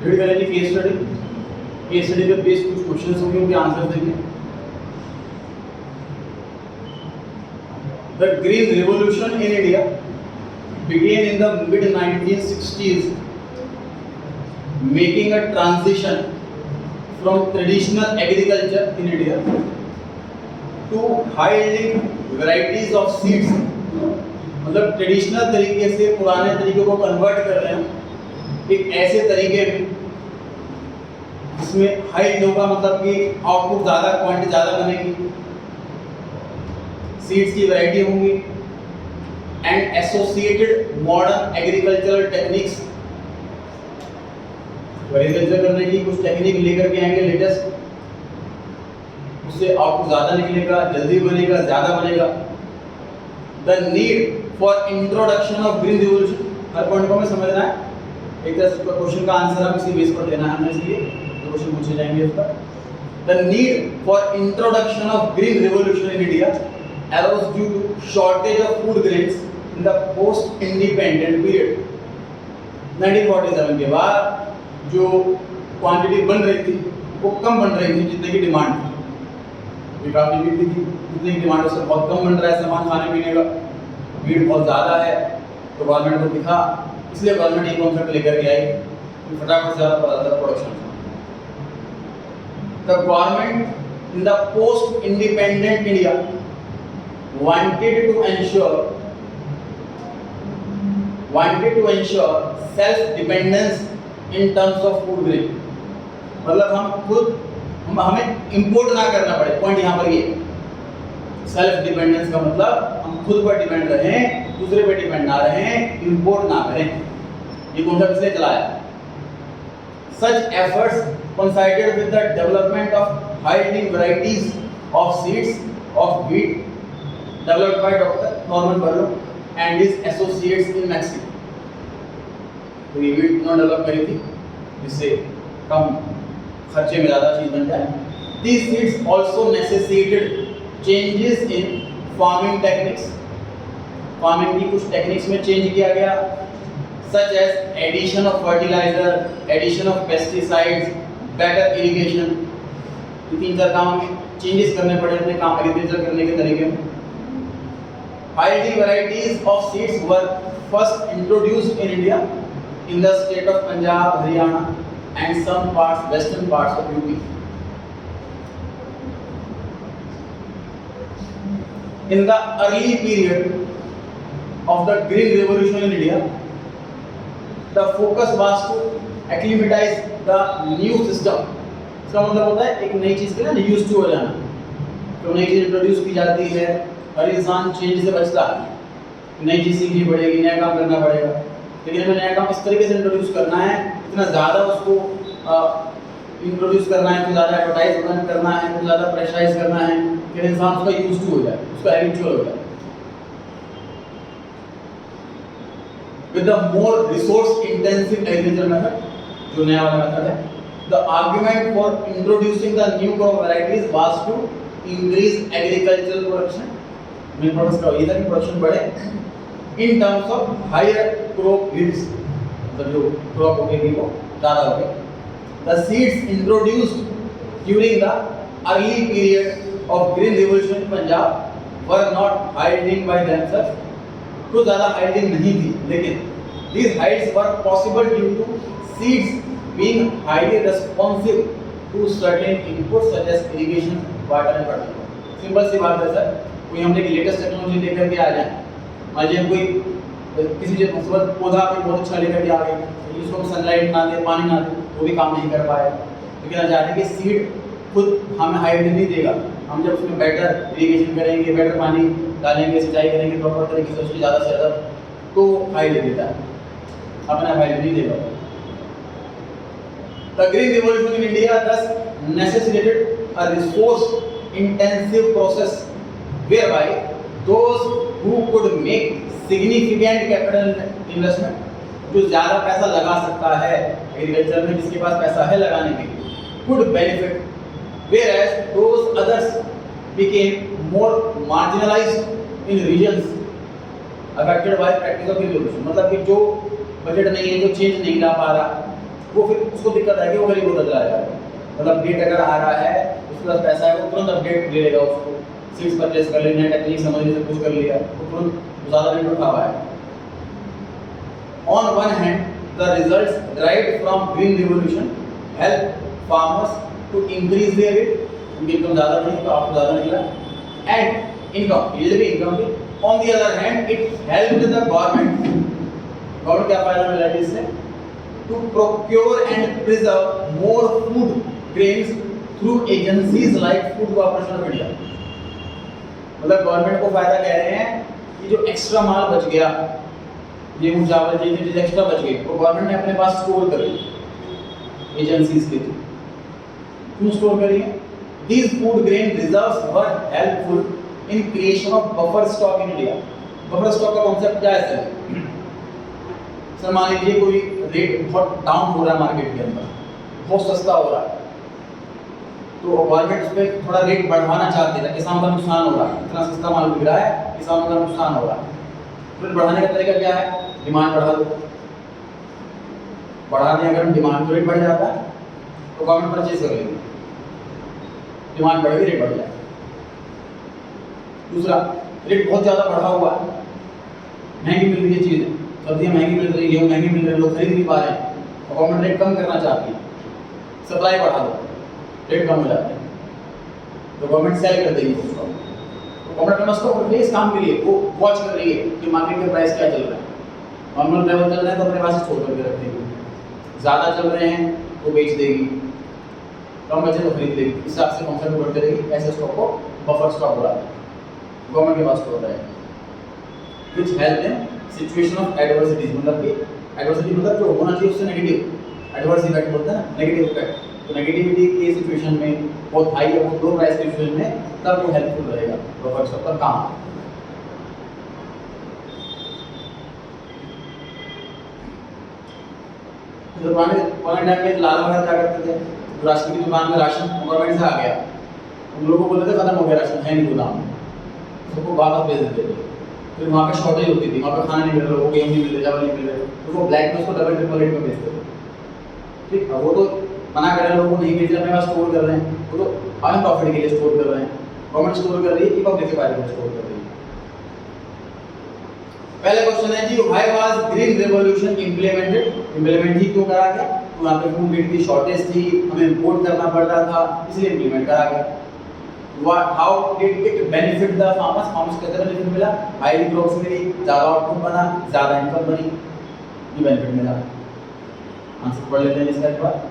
Read करेंगे case study. Case study पे based कुछ क्वेश्चंस होंगे, उनके आंसर देंगे। The green revolution in India began in the mid 1960s, making a transition from traditional agriculture in India to high yielding varieties of seeds। मतलब traditional तरीके से पुराने तरीके को कन्वर्ट कर रहे हैं एक ऐसे तरीके में जिसमें हाई यील्ड होगा, मतलब कि आउटपुट ज़्यादा, क्वांटिटी ज़्यादा बनेगी, सीड्स की वैरायटी होंगी and associated modern agricultural techniques। Agriculture करने की कुछ टेक्निक लेकर के आएंगे लेटेस्ट, उससे आउटपुट ज्यादा निकलेगा, जल्दी बनेगा, ज्यादा बनेगा। The need for introduction of green revolution, her point को हमें समझना है, एक तरह से क्वेश्चन का आंसर हम इसी बेस पर देना है हमें, इसलिए तो क्वेश्चन पूछे जाएंगे इसका। The need for introduction of green revolution in India arose due to shortage of food grains in the post independent period। 1947 के बाद जो क्वांटिटी बन रही थी वो कम बन रही थी जितने की डिमांड थी, काफी भीड़ थी, जितने की डिमांड उससे बहुत कम बन रहा है सामान खाने पीने का, भीड़ बहुत ज़्यादा है, तो गवर्नमेंट को दिखा, इसलिए गवर्नमेंट ये कॉन्सेप्ट लेकर के आई कि फटाफट से ज़्यादा production. The government in the post independent India wanted to ensure self dependence in terms of food grain। मतलब हमें इंपोर्ट ना करना पड़े, पॉइंट यहाँ पर ये सेल्फ डिपेंडेंस का मतलब हम खुद पर डिपेंड रहें, दूसरे पर डिपेंड ना रहें, इंपोर्ट ना करें, ये कॉन्सेप्ट इसलिए चलाया। Such efforts coincided with the development of high yielding varieties of seeds of wheat developed by Dr. Norman Borlaug and his associates in Mexico। तो ये wheat उन्होंने डेवलप करी थी जिससे कम खर्चे में ज़्यादा चीज़ बन जाए। These seeds also necessitated changes in farming techniques। Farming की कुछ टेक्निक्स में चेंज किया गया, such as addition of fertilizer, addition of pesticides, better irrigation। ये तीन चार काम में चेंजेस करने पड़े अपने काम एग्रीकल्चर करने के तरीके में। High yielding varieties of seeds were first introduced in India in the state of Punjab, Haryana and some parts, western parts of UP। In the early period of the Green Revolution in India, the focus was to acclimatize the new system। इसका मतलब होता है एक नई चीज़ के ना use to हो जाना, तो नई चीज़ इंट्रोड्यूस की जाती है, हर इंसान चेंज से बचता है, नई चीज़ सीखनी पड़ेगी, नया काम करना पड़ेगा, लेकिन हमें नया काम इस तरीके से इंट्रोड्यूस करना है, इतना ज़्यादा उसको इंट्रोड्यूस करना है, तो ज़्यादा एडवर्टाइज करना है, तो ज़्यादा प्रेशराइज करना है कि इंसान उसका यूज टू हो जाए, उसका हैबिचुअल हो जाए। With the more resource intensive agriculture method, जो नया वाला मेथड है, the argument for introducing the new crop varieties was to increase agricultural production। Main products का ये था कि प्रोडक्शन बढ़े in terms of higher crop yields, मतलब जो क्रॉप होगी वो ज़्यादा होगी। The seeds introduced during the early period of Green Revolution in Punjab were not high yielding by themselves। कुछ ज़्यादा high yielding नहीं थी, लेकिन these heights were possible due to seeds being highly responsive to certain inputs such as irrigation, water and fertilizer। Simple सी बात है sir, कोई हमने एक लेटेस्ट टेक्नोलॉजी लेकर के आ जाए, मान लीजिए कोई किसी चीज़ मुसीबत पौधा कोई बहुत अच्छा लेकर के आ गया, उसको सनलाइट ना दे, पानी ना दे, वो भी काम नहीं कर पाएगा। लेकिन हम चाहते हैं कि सीड खुद हमें हाइट नहीं देगा, हम जब उसमें बेटर इरीगेशन करेंगे, बेटर पानी डालेंगे, सिंचाई करेंगे प्रॉपर तरीके से, उसकी ज़्यादा से ज़्यादा तो हाइट दे देता है, अपना हाइट नहीं देगा। The Green Revolution in India thus necessitated a resource-intensive process whereby those who could make significant capital investment, जो ज़्यादा पैसा लगा सकता है एग्रीकल्चर में, जिसके पास पैसा है लगाने के लिए, could benefit, whereas those others became more marginalized in regions affected by practice of green revolution, मतलब कि जो बजट नहीं है, जो चेंज नहीं ला पा रहा, वो फिर उसको दिक्कत है कि वो गरीब होता चला जाएगा। मतलब अपडेट अगर आ रहा है, उसके पास पैसा है, वो तुरंत अपडेट ले लेगा, उसको सीट्स परचेस कर लेना, टेक्निक समझने से कुछ कर लिया, वो तुरंत ज़्यादा बेनिफिट उठा पाएगा। On one hand the results derived from green revolution help farmers to increase their rate, उनकी इनकम ज़्यादा बढ़ी तो आपको ज़्यादा मिला, and income yield भी income भी। on the other hand it helped the government क्या फायदा मिला है इससे, to procure and preserve more food grains through agencies like Food Corporation of India। मतलब गवर्नमेंट को फायदा कह रहे हैं कि जो एक्स्ट्रा माल बच गया, गेहूं चावल जितनी चीज एक्स्ट्रा बच गई, तो गवर्नमेंट ने अपने पास स्टोर कर ली एजेंसीज के थ्रू। क्यों स्टोर करी है? These food grain reserves were helpful in creation of buffer stock in India। Buffer stock का कॉन्सेप्ट क्या है सर? सर मान लीजिए कोई रेट बहुत डाउन हो रहा है मार्केट के अंदर, बहुत सस्ता हो रहा है, तो गवर्नमेंट उस पर थोड़ा रेट बढ़ाना चाहती है, किसानों का नुकसान हो रहा है, इतना सस्ता माल बिक रहा है, किसानों का नुकसान हो रहा है। फिर बढ़ाने का तरीका क्या है? डिमांड बढ़ा दो। बढ़ा दें अगर डिमांड तो रेट बढ़ जाता है, तो गवर्नमेंट परचेज कर लेगी, डिमांड बढ़ गई रेट बढ़ जाए। दूसरा, रेट बहुत ज़्यादा बढ़ा हुआ है, महंगी मिल रही है चीज़ें, सब्जियाँ महंगी मिल रही है, गेहूँ महंगी मिल रही है, लोग खरीद नहीं पा रहे हैं, तो गवर्नमेंट रेट कम करना चाहती है, सप्लाई बढ़ा दो, रेट कम हो जाते हैं, तो गवर्नमेंट सेल कर देगी उसको। तो गवर्नमेंट में उसको इस काम के लिए वो वॉच कर रही है कि मार्केट में प्राइस क्या चल रहा है। नॉर्मल लेवल चल रहे हैं तो अपने पास छोड़ करके रख देगी, ज़्यादा चल रहे हैं तो बेच देगी, कम बचे तो खरीद लेगी, इस हिसाब से कॉन्सेप्ट बढ़ते रहेगी। ऐसे स्टॉक को बफर स्टॉक बोला है, गवर्नमेंट के पास स्टोर है, which help in situation of adversities. मतलब कि एडवर्सिटी मतलब जो होना चाहिए उससे नेगेटिव, एडवर्स इफेक्ट बोलते हैं ना, नेगेटिव इफेक्ट। तो नेगेटिविटी की सिचुएशन में, बहुत हाई या बहुत लो प्राइस की सिचुएशन में, तब वो हेल्पफुल रहेगा बफर स्टॉक का काम। तो पुराने टाइम में लाल बहादुर क्या करते थे, राशन की दुकान में राशन गवर्नमेंट से आ गया, उन लोगों को बोलते थे खत्म हो गया राशन, है नहीं गोदाम में, सबको वापस भेज देते थे। फिर वहाँ पे शॉर्टेज होती थी, वहाँ पे खाना नहीं मिल रहा, वो गेहूँ नहीं मिल रहा, चावल नहीं मिल रहे, तो वो ब्लैक में उसको डबल ट्रिपल रेट में बेचते थे। ठीक, अब वो तो मना कर रहे हैं, लोगों को नहीं बेच रहे, अपने पास स्टोर कर रहे हैं, वो तो अर्न प्रॉफिट के लिए स्टोर कर रहे हैं, गवर्नमेंट स्टोर कर रही है कि पब्लिक के फायदे के लिए स्टोर कर रही है। पहले क्वेश्चन है जी, why was green revolution implemented? Implement ही क्यों करा गया? तो वहाँ पे फूड ग्रेड की शॉर्टेज थी, हमें इंपोर्ट करना पड़ रहा था, इसलिए इंप्लीमेंट करा गया। How did it benefit the farmers? Farmers कैसे बेनिफिट मिला? हाई क्रॉप्स मिली, ज़्यादा आउटपुट बना, ज़्यादा इनकम बनी, ये बेनिफिट मिला। आंसर पढ़ लेते हैं इसका एक बार।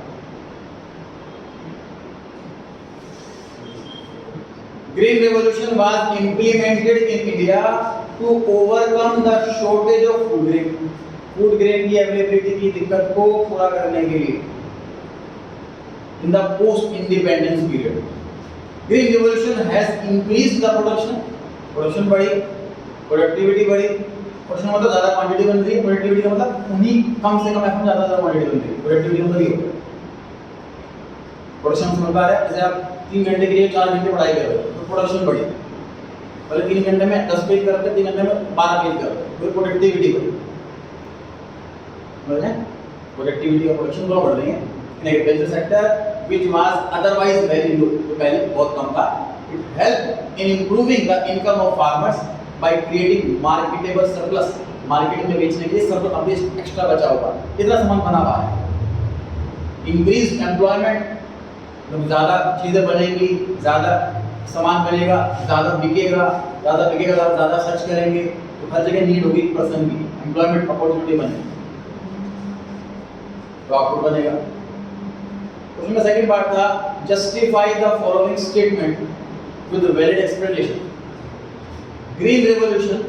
Green Revolution was implemented in India to overcome the shortage of food grain. Food grain की अवेलेबिलिटी की दिक्कत को पूरा करने के लिए in the post independence period. Green Revolution has increased the production बढ़ी, प्रोडक्टिविटी बढ़ी, प्रोडक्शन मतलब ज़्यादा क्वांटिटी बन रही है, प्रोडक्टिविटी का मतलब उन्हीं कम से कम एफएम ज़्यादा क्वांटिटी बन रही है, प्रोडक्टिविटी मतलब ये होगा। प्रोडक्शन समझ पा रहे हैं? जैसे आप 3 घंटे के लिए 4 घंटे पढ़ाई कर रहे हो तो प्रोडक्शन बढ़ी, पहले 3 घंटे में 10 पेज करते, 3 घंटे में 12 पेज करते, तो प्रोडक्टिविटी बढ़ी। समझ रहे हैं? प्रोडक्टिविटी और प्रोडक्शन दोनों बढ़ रही है in agriculture sector which was otherwise very low, तो पहले बहुत कम था। It helped in improving the income of farmers by creating marketable surplus, market में बेचने के लिए सरप्लस, अपने एक्स्ट्रा बचा हुआ इतना सामान बना पा रहे हैं। Increased employment, तो ज़्यादा चीज़ें बनेंगी, ज़्यादा सामान बनेगा, ज़्यादा बिकेगा, ज़्यादा खर्च करेंगे, तो हर जगह नीड होगी पर्सन की, एम्प्लॉयमेंट अपॉर्चुनिटी बनेगी, तो आपको बनेगा। उसमें सेकंड पार्ट था, justify the following statement with valid explanation. Green revolution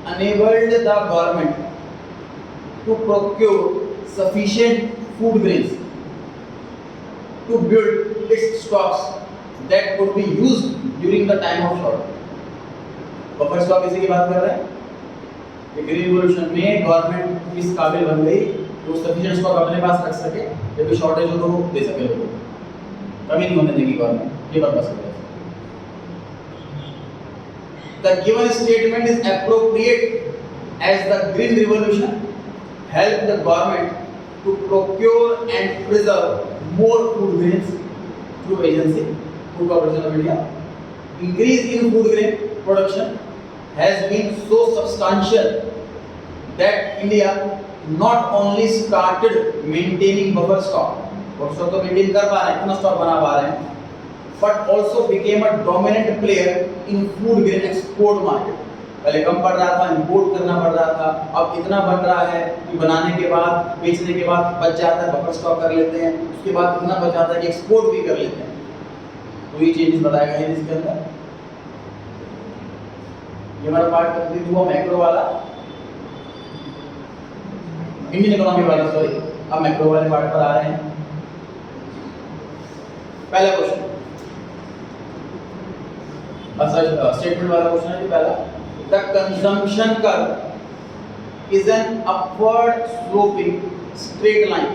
enabled the government to procure sufficient food grains to build its stocks that could be used during the time of shortage। Buffer stock इसी की बात कर रहे हैं कि green revolution में government इस काबिल बन गई तो सफिशिएंट स्टॉक अपने पास रख सके, जब भी शॉर्टेज हो तो वो दे सके लोगों को, कमी नहीं होने देगी गवर्नमेंट, ये पर्पस है। The given statement is appropriate as the green revolution helped the government to procure and preserve more food grains through agency, Food Corporation of India. Increase in food grain production has been so substantial that India not only started maintaining buffer stock तो maintain कर पा रहे हैं, इतना stock बना पा रहे हैं, but also became a dominant player in food grain export market. पहले कम पड़ रहा था, इंपोर्ट करना पड़ रहा था, अब इतना बन रहा है कि बनाने के बाद, बेचने के बाद बच जाता है, बफर स्टॉक कर लेते हैं, उसके बाद इतना बच जाता है कि एक्सपोर्ट भी कर लेते हैं। तो ये चेंजेस बताया गया है इसके अंदर। ये हमारा पार्ट कंप्लीट हुआ मैक्रो वाला, इंडियन इकोनॉमी वाला, सॉरी। अब मैक्रो वाले पार्ट पर आ रहे हैं। पहला क्वेश्चन, स्टेटमेंट वाला क्वेश्चन है। पहला, the consumption curve is an upward sloping straight line.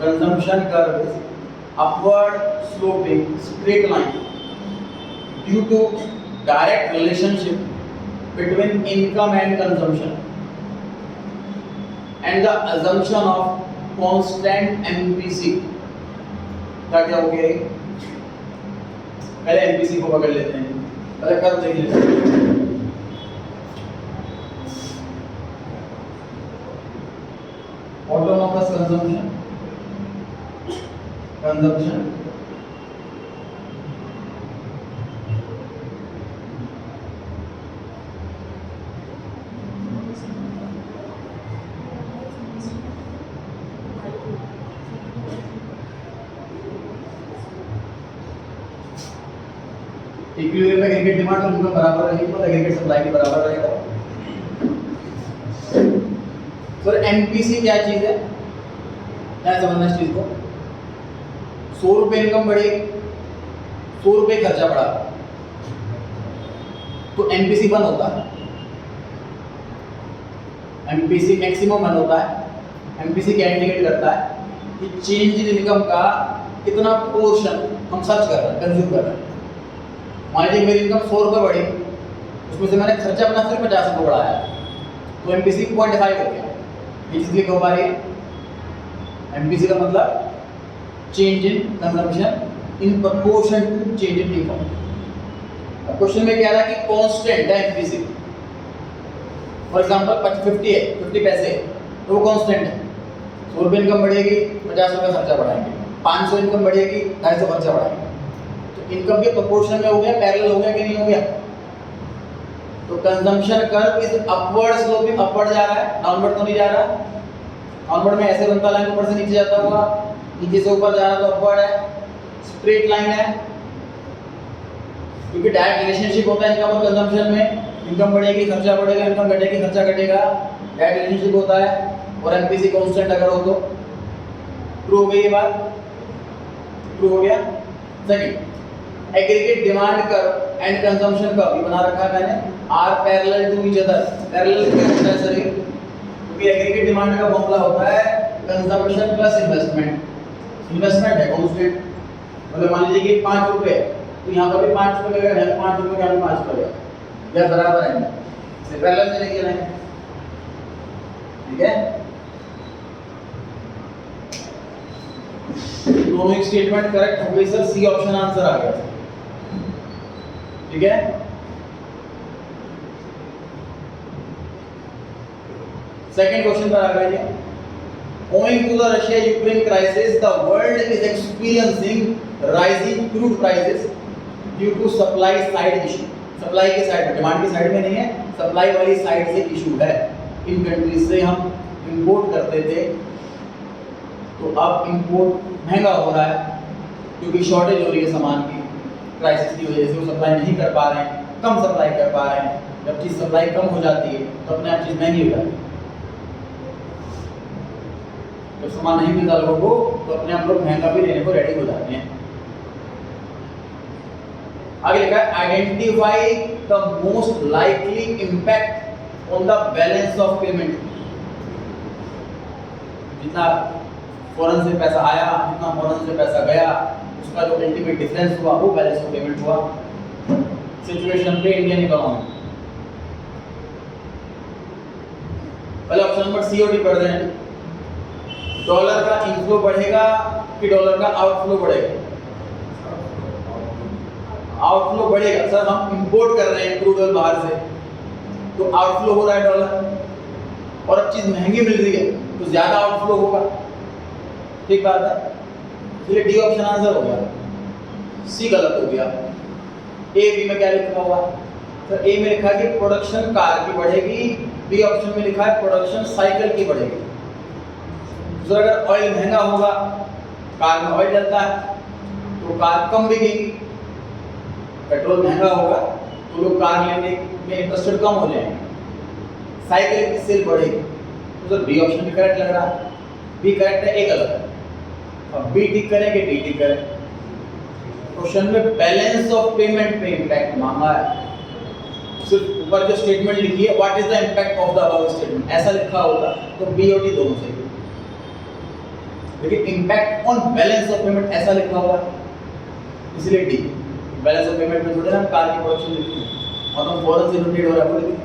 Consumption curve is upward sloping straight line due to direct relationship between income and consumption and the assumption of constant MPC। क्या हो गया? पहले MPC को पकड़ लेते हैं, पहले curve देख लेते हैं। Autonomous consumption इक्विलिब्रियम में एग्रीगेट डिमांड और इनकम बराबर रहेगी, तो एग्रीगेट सप्लाई के बराबर रहेगा। सर एमपीसी क्या चीज है, क्या समझना इस चीज को? 100 रुपए इनकम बढ़ी, 100 रुपए खर्चा बढ़ा, तो एमपीसी 1 होता है। एमपीसी मैक्सिमम 1 होता है। एमपीसी क्या इंडिकेट करता है कि चेंज इन इनकम का कितना पोर्शन हम सर्च कर रहे हैं, कंज्यूम कर रहे हैं। मान लीजिए मेरी इनकम 100 रुपये बढ़ी, उसमें से मैंने खर्चा अपना सिर्फ 50 रुपये बढ़ाया, तो एमपीसी 0.5 हो गया। ये चीज़ क्लिक हो पा रही है? एमपीसी का मतलब change in consumption in proportion to change in income. अब क्वेश्चन में क्या था कि कांस्टेंट है एमपीसी। फॉर एग्जांपल 50 है, 50 पैसे, तो वो कांस्टेंट है। 100 रुपये इनकम बढ़ेगी, 50 रुपये खर्चा बढ़ाएंगे। 500 इनकम बढ़ेगी, 250 खर्चा बढ़ाएंगे। इनकम के प्रोपोर्शन में हो गया, पैरेलल हो गया कि नहीं हो गया? तो consumption curve is upward sloping, upward जा रहा है, डाउनवर्ड तो नहीं जा रहा। डाउनवर्ड में ऐसे बनता लाइन ऊपर से नीचे जाता होगा, नीचे से ऊपर जा रहा तो अपवर्ड है, स्ट्रेट लाइन है, क्योंकि डायरेक्ट रिलेशनशिप होता है इनकम और कंजम्पशन में। इनकम बढ़ेगी, खर्चा बढ़ेगा, इनकम घटेगी, खर्चा घटेगा, डायरेक्ट रिलेशनशिप होता है। और एमपीसी कांस्टेंट अगर हो तो ट्रू हो गई ये बात, ट्रू हो गया। Second, aggregate demand curve and consumption curve ये बना रखा है मैंने, are parallel to each other. Parallel क्या होता है सर? क्योंकि एग्रीगेट डिमांड का फॉर्मूला होता है कंजम्पशन प्लस इन्वेस्टमेंट। इन्वेस्टमेंट है कांस्टेंट, मतलब मान लीजिए कि 5 रुपए है, तो यहाँ पर भी 5 रुपए लगेगा, यहाँ 5 रुपए का भी 5 रुपए लगेगा, या बराबर है। इसे पैरेलल से लेके जाएंगे, ठीक है? दोनों ही स्टेटमेंट करेक्ट हो गई सर, सी ऑप्शन आंसर आ गया, ठीक है? सेकंड क्वेश्चन पर आ गए। Owing to the Russia-Ukraine crisis, the world is experiencing rising crude prices due to supply side issue। Supply के साइड, डिमांड की साइड में नहीं है, सप्लाई वाली साइड से इशू है। इन कंट्रीज से हम इंपोर्ट करते थे, तो अब इंपोर्ट महंगा हो रहा है क्योंकि शॉर्टेज हो रही है सामान की, क्राइसिस की वजह से वो सप्लाई नहीं कर पा रहे हैं, कम सप्लाई कर पा रहे हैं। जब चीज़ सप्लाई कम हो जाती है तो अपने आप चीज़ महंगी हो जाती है। जब सामान नहीं मिलता लोगों को तो अपने आप लोग महंगा भी लेने को रेडी हो जाते हैं। आगे लिखा है, identify the most likely impact on the balance of payment. जितना फॉरेन से पैसा आया, जितना फॉरेन से पैसा गया, उसका जो अल्टीमेट डिफरेंस हुआ वो बैलेंस ऑफ पेमेंट हुआ। सिचुएशन पे Indian economy option number C और डी पढ़ रहे हैं। डॉलर का इनफ्लो बढ़ेगा कि डॉलर का आउटफ्लो बढ़ेगा? आउटफ्लो बढ़ेगा। सर हम इंपोर्ट कर रहे हैं क्रूड ऑयल बाहर से, तो आउटफ्लो हो रहा है डॉलर, और अब चीज महंगी मिल रही है तो ज्यादा आउटफ्लो होगा। ठीक बात है, इसलिए डी ऑप्शन आंसर हो गया, सी गलत हो गया। ए बी में क्या लिखा हुआ? सर ए में लिखा है कि प्रोडक्शन कार की बढ़ेगी, बी ऑप्शन में लिखा है प्रोडक्शन साइकिल की बढ़ेगी। तो अगर ऑयल महंगा होगा, कार में ऑयल डलता है तो कार कम बिकेगी, पेट्रोल महंगा होगा तो लोग कार लेने में इंटरेस्टेड कम हो जाएंगे, साइकिल की सेल बढ़ेगी। तो सर बी ऑप्शन भी करेक्ट लग रहा है, बी करेक्ट है, ए गलत है। अब बी ठीक करें कि डी ठीक करें? क्वेश्चन में बैलेंस ऑफ पेमेंट पे इंपैक्ट मांगा है, सिर्फ ऊपर जो स्टेटमेंट लिखी है what is the impact of the above statement ऐसा लिखा होगा तो बी और डी दोनों सही, लेकिन impact on balance of payment ऐसा लिखा हुआ इसलिए डी। बैलेंस ऑफ पेमेंट में थोड़े ना कार की प्रोडक्शन लिखी है और हम फॉरेन से इन्वेंटरी हो रहा है वो लिखी,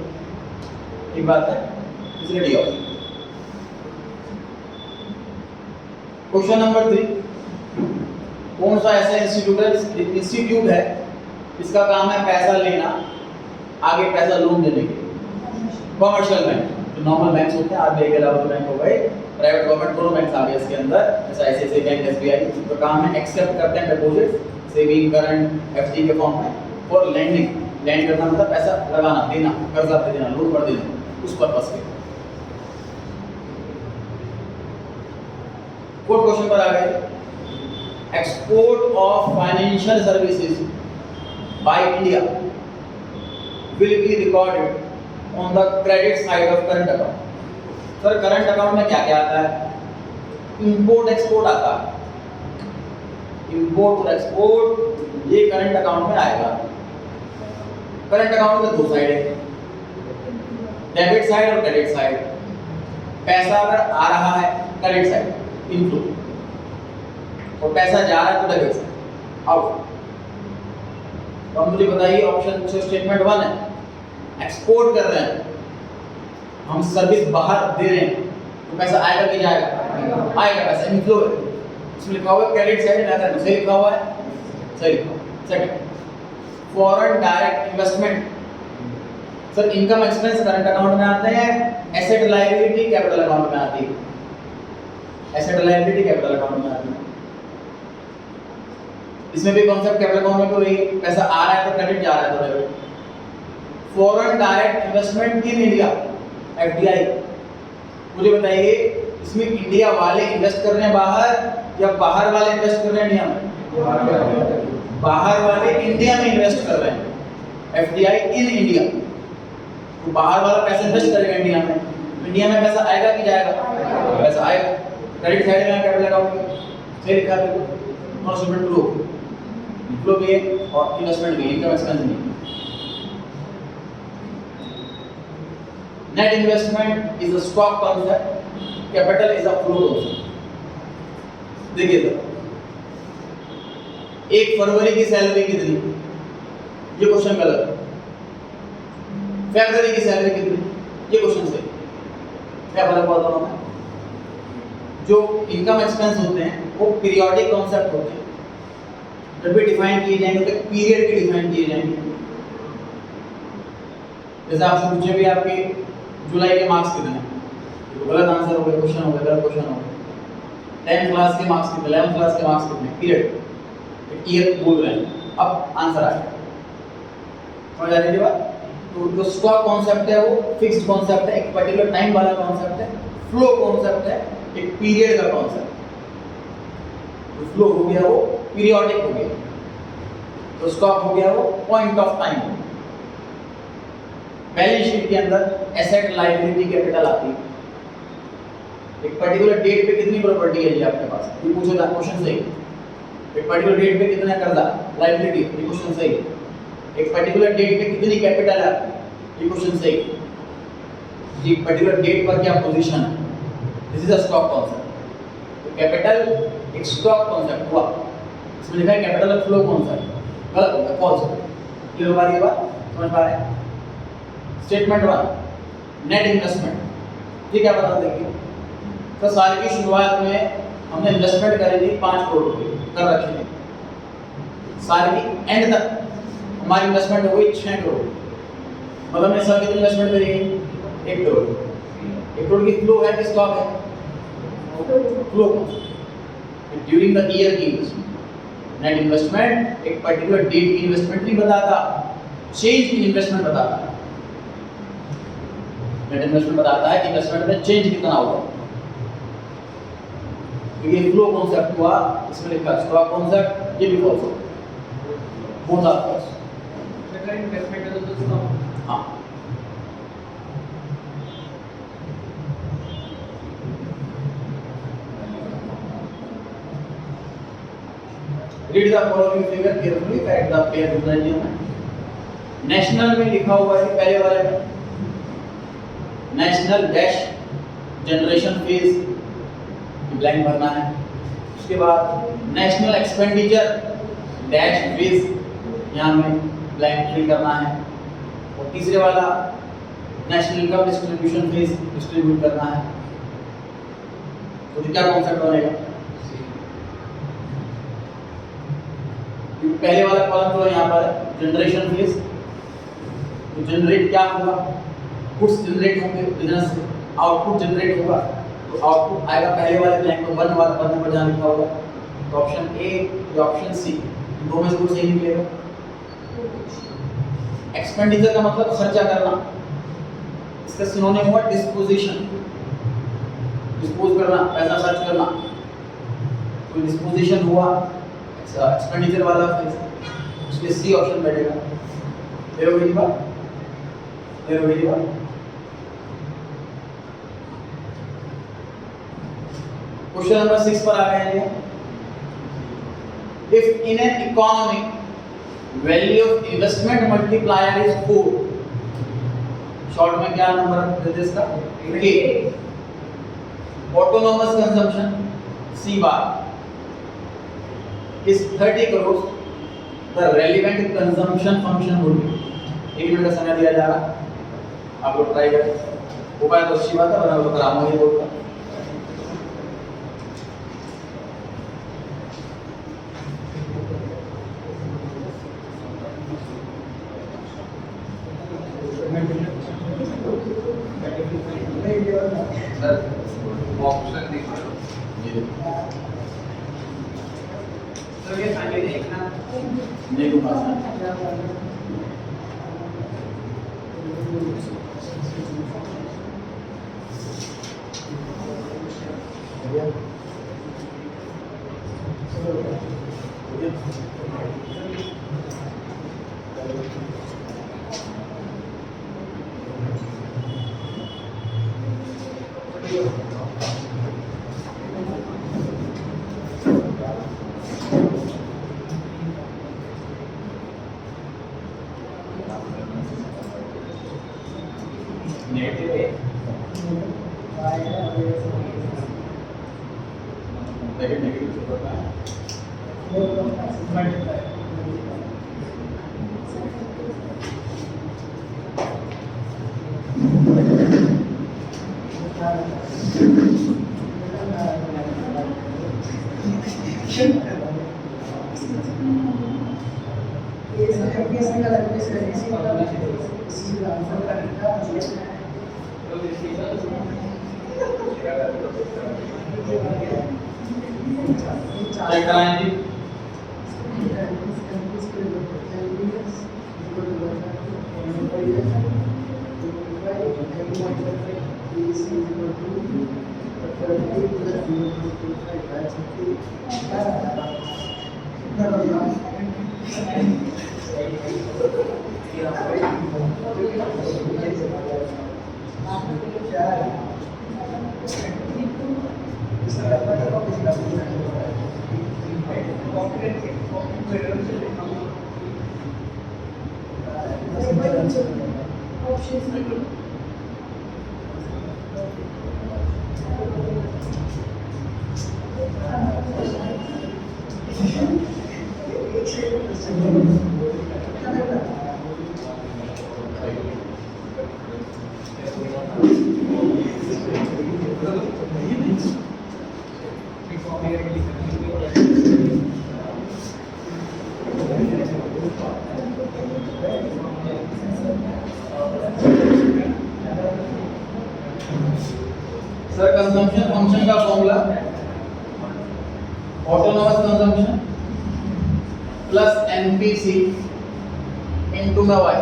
ठीक बात है, इसलिए डी ऑप्शन। क्वेश्चन नंबर 3, कौन सा ऐसा इंस्टीट्यूट है इसका काम है पैसा लेना, आगे पैसा लोन देने के? कॉमर्शियल बैंक, जो नॉर्मल बैंक होते हैं, आरबीआई के अलावा बैंक हो गए, प्राइवेट गवर्नमेंट दोनों बैंक आ गए इसके अंदर, जैसे आईसीआईसीआई बैंक, एसबीआई, तो काम है एक्सेप्ट करते हैं डिपॉजिट, सेविंग, करंट, एफडी के फॉर्म में, और लैंडिंग, लैंड करना मतलब पैसा लगाना, देना, कर्जा पे देना, लोन पर देना, उस पर्पस के। फोर्थ क्वेश्चन पर आ गए, export of financial services by India will be recorded on the credit side of current account। Sir current account में क्या क्या आता है? इंपोर्ट एक्सपोर्ट आता है, इंपोर्ट और एक्सपोर्ट ये करंट अकाउंट में आएगा। करंट अकाउंट में दो साइड है, डेबिट साइड और क्रेडिट साइड। पैसा अगर आ रहा है क्रेडिट साइड इनफ्लो, और पैसा जा रहा है तो डेबिट साइड आउट। तो अब मुझे बताइए ऑप्शन से स्टेटमेंट 1 है, एक्सपोर्ट कर रहे हैं हम, सर्विस बाहर दे रहे हैं, तो पैसा आएगा कि जाएगा? आएगा, पैसा इनफ्लो है। इसमें लिखा हुआ है क्रेडिट साइड, मेथड सही लिखा हुआ है, सही लिखा हुआ है। Second, foreign direct investment. Sir income expense current account में आते हैं, एसेट लायबिलिटी कैपिटल अकाउंट में आती है, एसेट लायबिलिटी कैपिटल अकाउंट में आती है। इसमें भी कॉन्सेप्ट कैपिटल अकाउंट में कोई पैसा आ रहा है तो क्रेडिट, जा रहा है तो debit. Foreign direct investment in India, FDI, मुझे बताइए इसमें इंडिया वाले इन्वेस्ट कर रहे हैं बाहर या बाहर वाले इन्वेस्ट कर रहे हैं इंडिया में? बाहर वाले इंडिया में इन्वेस्ट कर रहे हैं, एफडीआई इन इंडिया। तो बाहर वाला पैसा इन्वेस्ट करेगा इंडिया में, इंडिया में पैसा आएगा कि जाएगा? पैसा आएगा। क्रेडिट साइड में कैपिटल अकाउंट सही लिखा है, नॉट स्टेटमेंट ट्रू, इनफ्लो भी है और इन्वेस्टमेंट भी, इनकम एक्सपेंस नहीं। Net investment is a stock concept, capital is a flow concept. देखिए तो 1 फरवरी की सैलरी कितनी? ये क्वेश्चन गलत है। फरवरी की सैलरी कितनी? ये क्वेश्चन सही। क्या फर्क हुआ दोनों में? जो इनकम एक्सपेंस होते हैं वो पीरियोडिक कॉन्सेप्ट होते हैं, जब भी डिफाइन किए जाएंगे तो पीरियड की डिफाइन किए जाएंगे। जैसे आपसे पूछे भी आपके जुलाई के मार्क्स कितने हैं, तो गलत आंसर हो गया, क्वेश्चन हो गया, गलत क्वेश्चन हो गया। 10th क्लास के मार्क्स कितने, 11th क्लास के मार्क्स कितने, पीरियड, ईयर बोल रहे हैं, अब आंसर आ गया। समझ आ रही है बात? तो जो स्टॉक कॉन्सेप्ट है वो फिक्स्ड कॉन्सेप्ट है, एक पर्टिकुलर टाइम वाला कॉन्सेप्ट है। फ्लो कॉन्सेप्ट है एक पीरियड का कॉन्सेप्ट। तो फ्लो हो गया वो पीरियोडिक हो गया, तो स्टॉक हो गया वो point of time. Balance sheet के अंदर एसेट लायबिलिटी कैपिटल आती है, एक पर्टिकुलर डेट पे कितनी प्रॉपर्टी है जी आपके पास, ये पूछे था, क्वेश्चन सही। एक पर्टिकुलर डेट पे कितना कर्जा, लायबिलिटी, ये क्वेश्चन सही। एक पर्टिकुलर डेट पे कितनी कैपिटल है, ये क्वेश्चन सही। ये पर्टिकुलर डेट पर क्या पोजीशन है, this is a stock concept. तो कैपिटल एक स्टॉक कॉन्सेप्ट हुआ, इसमें लिखा है कैपिटल फ्लो कॉन्सेप्ट, गलत हो गया, फॉल्स हो गया। क्लियर हो रही है बात, समझ पा रहे हैं? स्टेटमेंट 1, नेट इन्वेस्टमेंट ये क्या बता देंगे? तो साल की शुरुआत में हमने इन्वेस्टमेंट करी थी 5 करोड़ रुपए कर रखे थे, साल की एंड तक हमारी इन्वेस्टमेंट हो गई 6 करोड़, मतलब हमने साल कितनी इन्वेस्टमेंट करी? 1 करोड़। 1 करोड़ की फ्लो है कि स्टॉक है? फ्लो। ड्यूरिंग द ईयर की नेट इन्वेस्टमेंट एक पर्टिकुलर डेट की इन्वेस्टमेंट नहीं बताता, चेंज की इन्वेस्टमेंट बताता है। नेट इन्वेस्टमेंट बताता है कि इन्वेस्टमेंट में चेंज कितना होगा। तो ये फ्लो कॉन्सेप्ट हुआ, इसमें लिखा स्टॉक कॉन्सेप्ट, ये भी फॉल्स है, बोथ आर फॉल्स। इन्वेस्टमेंट है तो स्टॉक। हाँ, read the following figure carefully, correct the pair relationship। National में लिखा हुआ है पहले वाले में, national dash generation phase blank भरना है। उसके बाद नेशनल एक्सपेंडिचर डैश फेज यहाँ में ब्लैंक फिल करना है। और तीसरे वाला national income distribution phase distribute करना है। तो क्या कॉन्सेप्ट बनेगा? पहले वाला कॉलम जो है यहाँ पर जनरेशन फेज, तो जनरेट क्या होगा? गुड्स जनरेट होंगे बिजनेस से, आउटपुट जनरेट होगा, तो आउटपुट आएगा पहले वाले ब्लैंक में, 1 वाला 1 नंबर जहाँ लिखा होगा। तो ऑप्शन ए या ऑप्शन सी, दो में से कुछ सही निकलेगा। एक्सपेंडिचर का मतलब खर्चा करना, इसका सिनोनिम हुआ डिस्पोजिशन, डिस्पोज करना, पैसा खर्च करना, तो डिस्पोजिशन हुआ एक्सपेंडिचर वाला फेज, उसके सी ऑप्शन बैठेगा। क्लियर हो गई बात? क्लियर हो गई बात? क्वेश्चन नंबर 6 पर आ गए हैं। If in an economy value of investment multiplier is 4, short में क्या नंबर दे दे इसका? के। Autonomous consumption C bar is 30 crores, the relevant consumption function would be। 1 minute का समय दिया जा रहा, आप लोग ट्राई करें, हो पाए तो अच्छी बात है, वरना तो कराऊंगा ये बोलता। ऑप्शन दीजिए। तो ये सामने देखना देखो पास नेगेटिव है, नेगेटिव होता है। चेक कराएं जी। सर कंजम्पशन फंक्शन का formula autonomous consumption plus NPC into में वाई।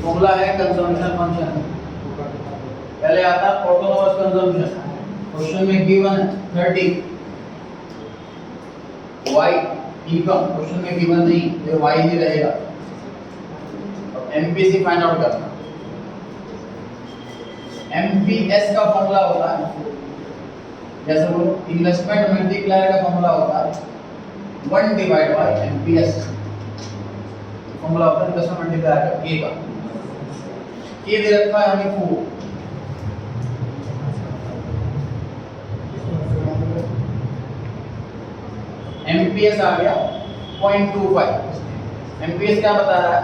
फॉर्मूला है कंजम्पशन फंक्शन। पहले आता ऑटोनोमस कंजम्पशन, क्वेश्चन में गिवन है 30 वाई इनकम, क्वेश्चन में गिवन नहीं, ये वाई ही रहेगा। एमपीसी फाइंड आउट करना। एमपीएस का फॉर्मूला होता है, जैसे वो इन्वेस्टमेंट मल्टीप्लायर का फॉर्मूला होता है 1 डिवाइड बाय एमपीएस। फॉर्मूला होता है इन्वेस्टमेंट मल्टीप्लायर का के का। के दे रखा है हमें 4, एमपीएस आ गया 0.25। एमपीएस क्या बता रहा है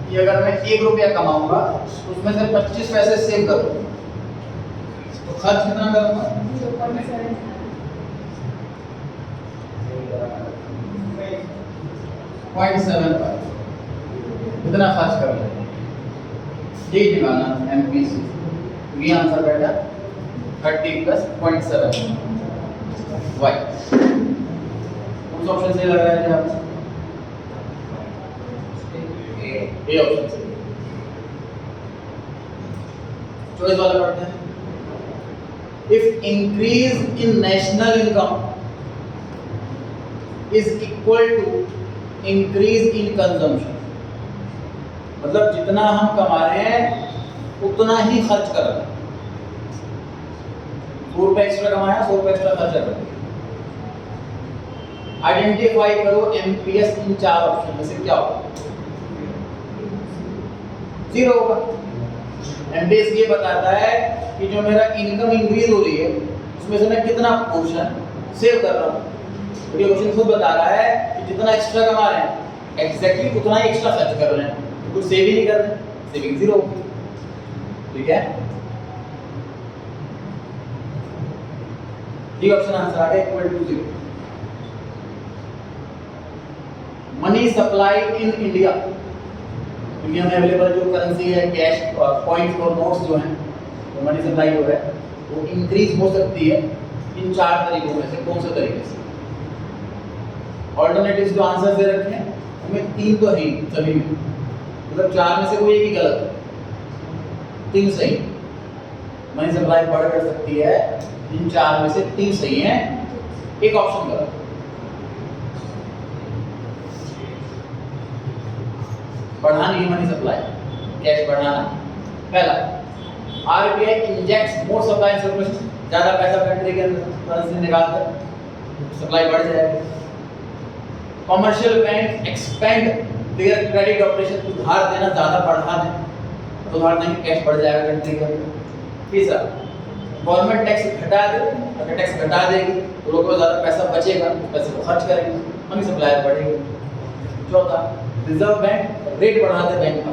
कि अगर मैं 1 रुपया कमाऊंगा तो उसमें से 25 पैसे सेव करूंगा, तो खर्च कितना करूंगा? 0.75। इतना खर्च कर लेंगे। यही निकालना एमपीसी। ये आंसर बैठा 30 प्लस 0.7 वाई। कौन सा ऑप्शन सही लग रहा है आपको? ए ऑप्शन सही। चॉइस वाला पढ़ते हैं। If increase in national income is equal to increase in consumption, मतलब जितना हम कमा रहे हैं उतना ही खर्च कर रहे हैं। 100 रुपये एक्स्ट्रा कमाया, 100 रुपये एक्स्ट्रा खर्च कर रहे हैं। आइडेंटिफाई करो एमपीएस इन 4 ऑप्शन में से क्या होगा? 0 होगा। एमपीएस ये बताता है कि जो मेरा इनकम इंक्रीज हो रही है उसमें से मैं कितना पोर्शन सेव कर रहा हूँ। तो ये क्वेश्चन खुद बता रहा है कि जितना एक्स्ट्रा कमा रहे हैं एग्जैक्टली उतना ही एक्स्ट्रा खर्च कर रहे हैं, कुछ सेव ही नहीं कर रहे हैं, सेविंग 0 होगी। ठीक है, ये ऑप्शन आंसर आ गया equal to 0। Money supply in India, India में अवेलेबल जो करेंसी है, कैश, पॉइंट्स और नोट्स जो हैं, तो मनी सप्लाई जो है वो इंक्रीज हो सकती है इन 4 तरीकों में से कौन से तरीके से? ऑल्टरनेटिव्स जो आंसर दे रखे हैं उनमें 3 तो है सभी में, मतलब 4 में से कोई एक ही गलत है, 3 सही। मनी सप्लाई बढ़ कर सकती है, इन 4 में से 3 सही हैं, एक ऑप्शन गलत। बढ़ानी है मनी सप्लाई, कैश बढ़ाना। पहला, आरबीआई इंजेक्ट्स मोर सप्लाई सरप्लस, ज्यादा पैसा कंट्री के अंदर करेंसी निकाल कर सप्लाई बढ़ जाएगी। Commercial bank expand there credit operation, उधार देना ज्यादा बढ़ा दें तो उधार देंगे, कैश बढ़ जाएगा कंट्री के अंदर। तीसरा, गवर्नमेंट टैक्स घटा दे, अगर टैक्स घटा देगी तो लोगों को ज्यादा पैसा बचेगा, पैसे को खर्च करेंगे, मनी सप्लाई बढ़ेगी। चौथा, रिजर्व बैंक रेट बढ़ा दे बैंक का,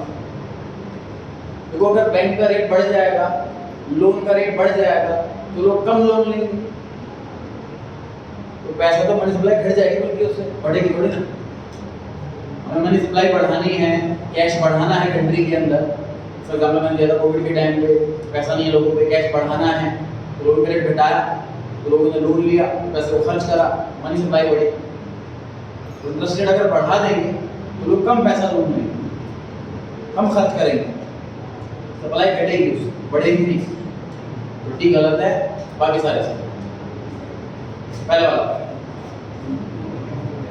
देखो अगर बैंक का रेट बढ़ जाएगा, लोन का रेट बढ़ जाएगा तो लोग कम लोन लेंगे, तो पैसा तो मनी सप्लाई घट जाएगी बल्कि उससे बढ़ेगी थोड़ी ना। हमें मनी सप्लाई बढ़ानी है, कैश बढ़ाना है कंट्री के अंदर। फॉर एग्जाम्पल मैंने दिया था कोविड के टाइम पे पैसा नहीं है लोगों पे, कैश बढ़ाना है तो लोगों का रेट घटाया, तो लोगों ने लोन लिया, पैसे को खर्च करा, मनी सप्लाई बढ़ी। तो इंटरेस्ट रेट अगर बढ़ा देंगे तो लोग कम पैसा लोन लेंगे, कम खर्च करेंगे, सप्लाई घटेगी, बढ़ेगी नहीं। तो ठीक गलत है, बाकी सारे सही। पहले वाला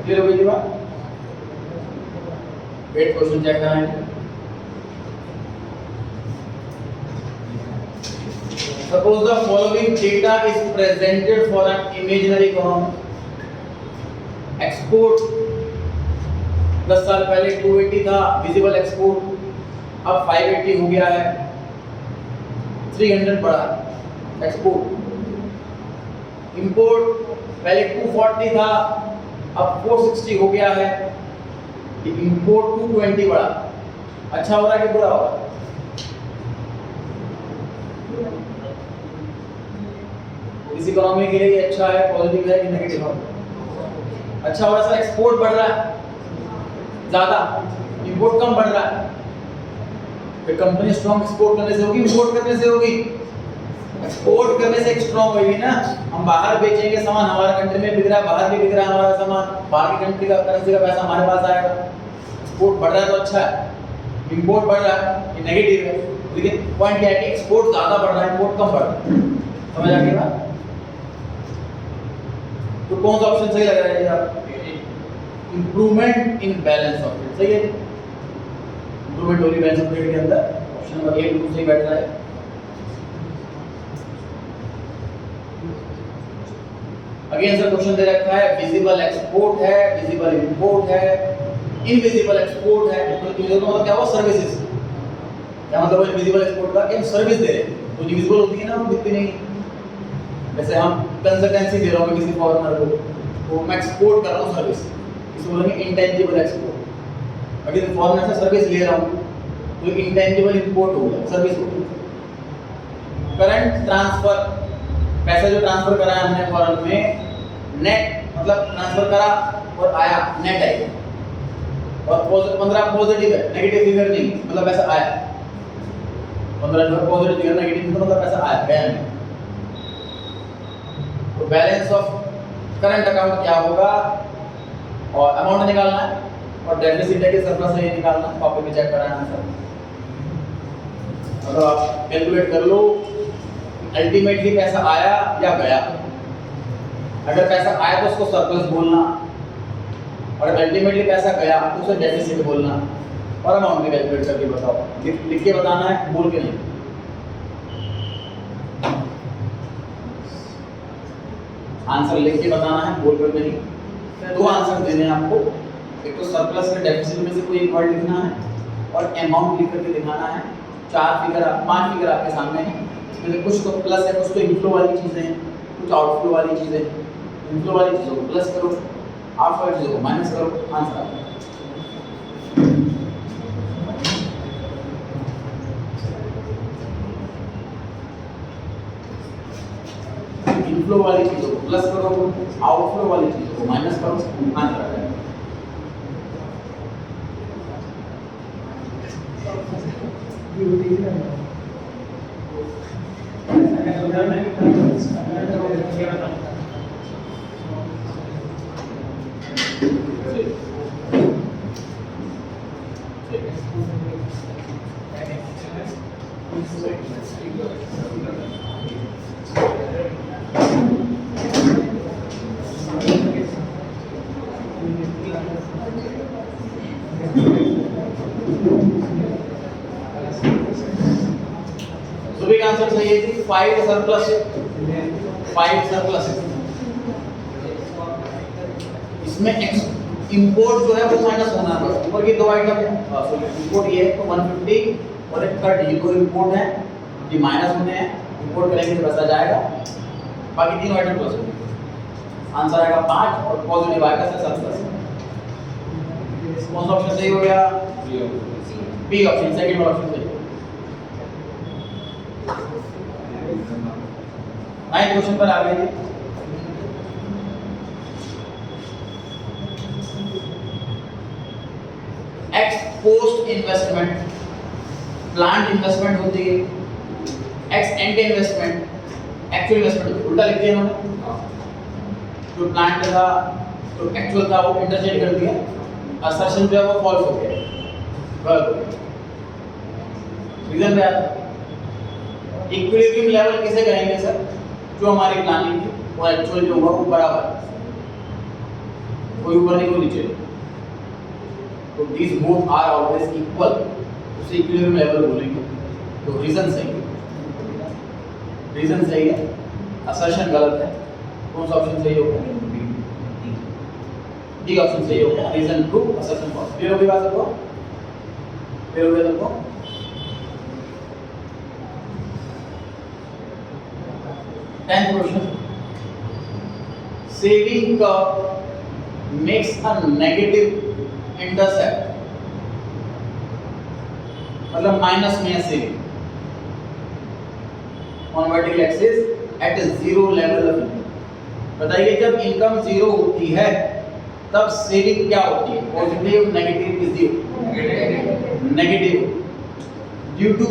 क्लियर हो गई बात? वेट क्वेश्चन चेक कराएंगे। Suppose the following data is presented for an imaginary economy. Export 10 साल पहले 280 था विजिबल एक्सपोर्ट, अब 580 हो गया है, 300 बढ़ा एक्सपोर्ट। इंपोर्ट पहले 240 था अब 460 हो गया है, इंपोर्ट 220 बढ़ा। अच्छा हो रहा है कि बुरा हो रहा है? इस इकोनॉमी के लिए अच्छा है, पॉजिटिव है कि नेगेटिव है? अच्छा हो रहा है सर, एक्सपोर्ट बढ़ रहा है ज्यादा, इंपोर्ट कम बढ़ रहा है। फिर कंपनी स्ट्रॉन्ग एक्सपोर्ट करने से होगी, इंपोर्ट करने से होगी? एक्सपोर्ट करने से स्ट्रॉन्ग होगी ना, हम बाहर बेचेंगे सामान, हमारा कंट्री में बिक रहा है, बाहर भी बिक रहा है हमारा सामान, बाहर की कंट्री का करेंसी का पैसा हमारे पास आएगा। एक्सपोर्ट बढ़ रहा है तो अच्छा है, इंपोर्ट बढ़ रहा है ये नेगेटिव है। लेकिन पॉइंट क्या है कि एक्सपोर्ट ज्यादा बढ़ रहा है, इंपोर्ट कम बढ़ रहा है। समझ आ गई बात? तो कौन सा ऑप्शन सही लग रहा है जी आप? Improvement in balance of trade, सही है। इंप्रूवमेंट होगी बैलेंस ऑफ ट्रेड के अंदर, ऑप्शन नंबर 1 बिल्कुल सही बैठ रहा है। अगेन सर क्वेश्चन दे रखा है, विजिबल एक्सपोर्ट है, विजिबल इंपोर्ट है, इनविजिबल एक्सपोर्ट है। तो मतलब क्या हुआ? सर्विसेज। क्या मतलब है विजिबल एक्सपोर्ट का? कि हम सर्विस दे रहे हैं, तो विजिबल होती है ना, वो दिखती नहीं। जैसे हम कंसल्टेंसी दे रहा हूँ किसी फॉरेनर को, तो मैं एक्सपोर्ट कर रहा हूँ सर्विस, इसको बोलेंगे इंटेंजिबल एक्सपोर्ट। अगर फॉरेनर से सर्विस ले रहा हूँ तो इंटेंजिबल इंपोर्ट हो गया, सर्विस हो गई। करंट ट्रांसफर, पैसा जो ट्रांसफर करा है हमने फॉरेन में, नेट मतलब ट्रांसफर करा और आया, नेट आएगा। और 15 पॉजिटिव है, नेगेटिव फिगर नहीं, मतलब पैसा आया। 15 जो पॉजिटिव फिगर, नेगेटिव तो मतलब पैसा आया, गया नहीं। तो बैलेंस ऑफ करंट अकाउंट क्या होगा, और अमाउंट निकालना है, और डेफिसिट है कि सरप्लस है ये निकालना, कॉपी में चेक कराना है सर। मतलब आप कैलकुलेट कर लो अल्टीमेटली पैसा आया या गया। अगर पैसा आया तो उसको सरप्लस बोलना, और अल्टीमेटली पैसा गया तो उसे डेफिसिट बोलना, और अमाउंट भी कैलकुलेट करके बताओ। लिख के बताना है, बोल के नहीं। आंसर लिख के बताना है, बोल कर नहीं। दो आंसर देने हैं आपको, एक तो सरप्लस में डेफिसिट में से कोई एक वर्ड लिखना है, और अमाउंट लिख करके दिखाना है। 5 फिगर आपके सामने है, इसमें कुछ तो प्लस है, कुछ तो इनफ्लो वाली चीजें हैं, कुछ आउटफ्लो वाली चीजें। इनफ्लो वाली चीजों को प्लस करो, आउटफ्लो वाली चीजों को माइनस करो, आंसर आ जाएगा। इनफ्लो वाली चीजों को प्लस करो, आउटफ्लो वाली चीजों को माइनस करो, आंसर आ जाएगा। सभी का आंसर सही है जी। 5 सरप्लस, 5 सरप्लस। इसमें इंपोर्ट जो है वो माइनस होना है, बस ऊपर की दो आइटम है। इंपोर्ट ये है तो 150 और एक 30, ये दो इंपोर्ट है, ये माइनस होने हैं, इंपोर्ट करेंगे तो पैसा जाएगा, बाकी तीनों आइटम प्लस होंगे। आंसर आएगा 5 और पॉजिटिव आएगा सर सरप्लस। कौन सा ऑप्शन सही हो गया? बी ऑप्शन, सेकंड ऑप्शन सही। नाइन्थ क्वेश्चन पर आ गए। X post investment, plant investment होती है, x and investment actual investment, उल्टा लिख दिया इन्होंने। जो प्लांट था तो एक्चुअल था वो इंटरचेंज कर दिया, असर्शन जो है वो फॉल्स हो गया, गलत हो गया। रीजन क्या था? इक्विलिब्रियम लेवल किसे कहेंगे सर? जो हमारी प्लानिंग थी वो एक्चुअल जो होगा वो बराबर है, कोई ऊपर नहीं कोई नीचे। तो these both are always equal, उसे इक्विलिब्रियम लेवल बोलेंगे। तो रीजन सही है, रीजन सही है, असर्शन गलत है। कौन सा ऑप्शन सही होगा? डी ऑप्शन सही होगा। Reason true, assertion false. Clear हो गई बात सबको? क्लियर हो गया सबको? Tenth question, saving curve makes a negative intercept, मतलब माइनस में है saving on vertical axis at zero level of income. बताइए जब इनकम जीरो होती है तब सेविंग क्या होती है? पॉजिटिव, नेगेटिव की zero? Negative. Due to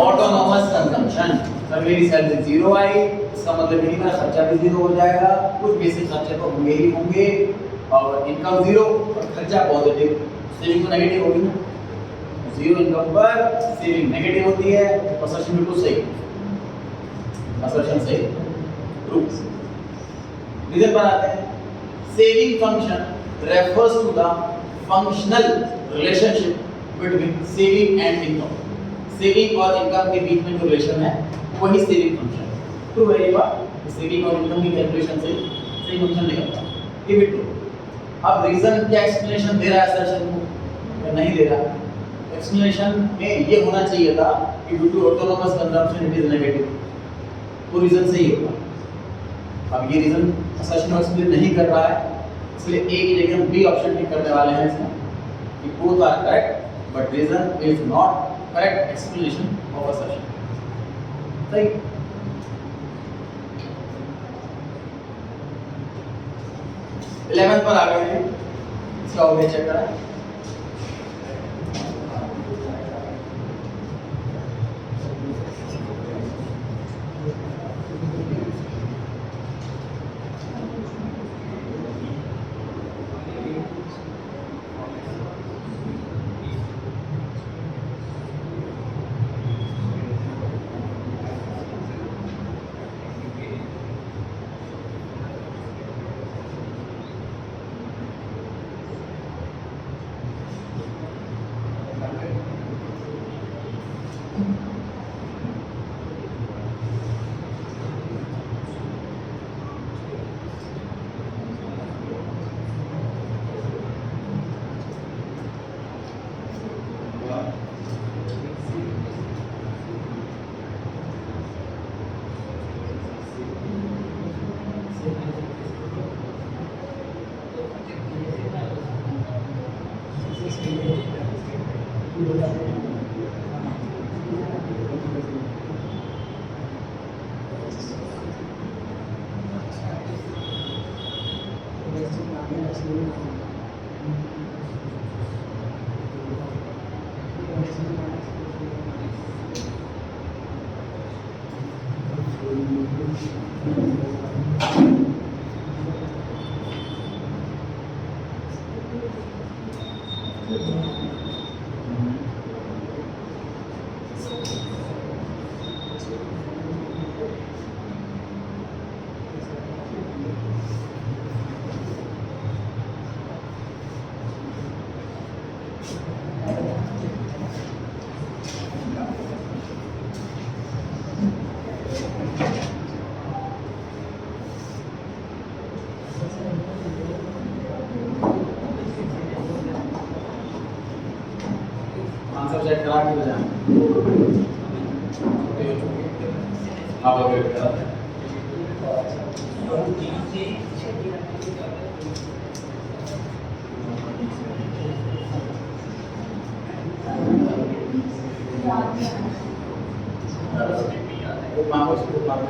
autonomous consumption. Sir मेरी सैलरी जीरो आई, इसका मतलब यही मेरा खर्चा भी जीरो हो जाएगा, कुछ बेसिक खर्चे तो होंगे ही होंगे, और इनकम जीरो और खर्चा पॉजिटिव, सेविंग तो नेगेटिव होगी ना। जीरो इनकम पर सेविंग नेगेटिव होती है, असर्शन बिल्कुल सही, असर्शन सही, ट्रू। रीजन पर आते हैं। Saving function refers to the functional relationship between saving and income. Saving और इनकम के बीच में जो रिलेशन है वही सेविंग फंक्शन है। ट्रू है ये बात, सेविंग और इनकम की कैलकुलेशन से सही फंक्शन निकलता है, ये भी ट्रू। अब रीजन क्या एक्सप्लेनेशन दे रहा है असर्शन को या नहीं दे रहा? एक्सप्लेनेशन में ये होना चाहिए था कि due to autonomous consumption it is negative, तो रीजन सही होगा। अब ये रीजन असर्शन एक्सप्लेन नहीं कर रहा है, इसलिए ए की जगह हम बी ऑप्शन टिक करने वाले हैं इसमें कि both are correct but reason is not correct explanation of assertion. सही। इलेवेंथ पर आ गए हैं, इसका हो गया चेक करें। आंसर चेक करा के बजाएं। आप लोग वेट करा वो मांगो उसको मांगो।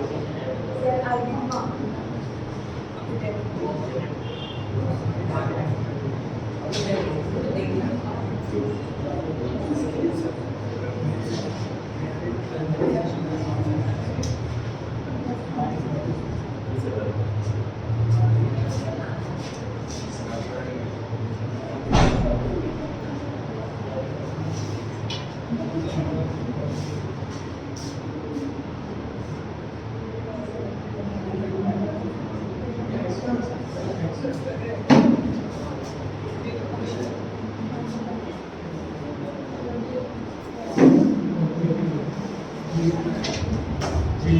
जी